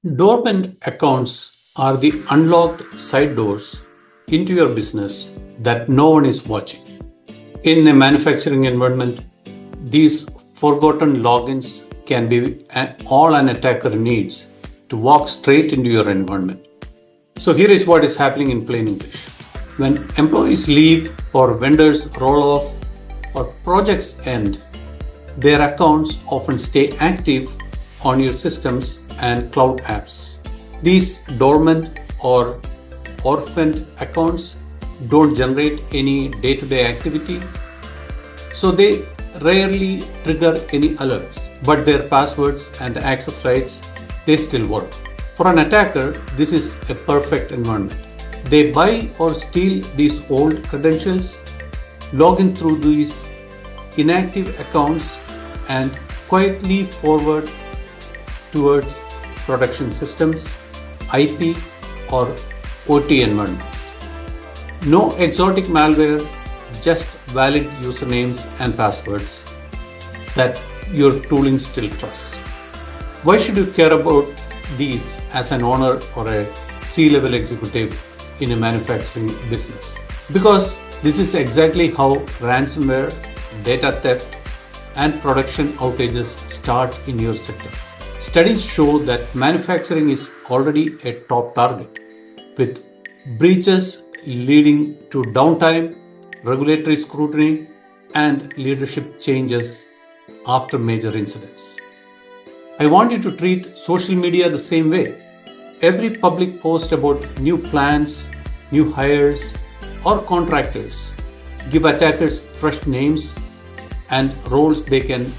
Dormant accounts are the unlocked side doors into your business that no one is watching. In a manufacturing environment, these forgotten logins can be all an attacker needs to walk straight into your environment. So here is what is happening in plain English. When employees leave or vendors roll off or projects end, their accounts often stay active on your systems and cloud apps. These dormant or orphaned accounts don't generate any day-to-day activity, so they rarely trigger any alerts, but their passwords and access rights, they still work. For an attacker, this is a perfect environment. They buy or steal these old credentials, log in through these inactive accounts, and quietly forward towards production systems, IP, or OT environments. No exotic malware, just valid usernames and passwords that your tooling still trusts. Why should you care about these as an owner or a C-level executive in a manufacturing business? Because this is exactly how ransomware, data theft, and production outages start in your sector. Studies show that manufacturing is already a top target, with breaches leading to downtime, regulatory scrutiny, and leadership changes after major incidents. I want you to treat social media the same way. Every public post about new plans, new hires, or contractors give attackers fresh names and roles they can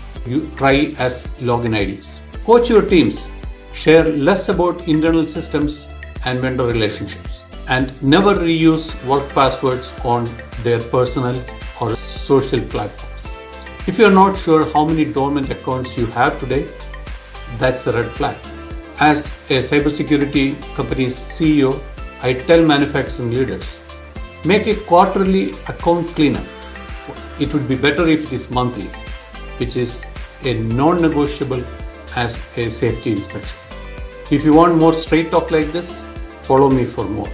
try as login IDs. Coach your teams, share less about internal systems and vendor relationships, and never reuse work passwords on their personal or social platforms. If you're not sure how many dormant accounts you have today, that's a red flag. As a cybersecurity company's CEO, I tell manufacturing leaders, make a quarterly account cleanup. It would be better if it is monthly, which is a non-negotiable as a safety inspection. If you want more straight talk like this, follow me for more.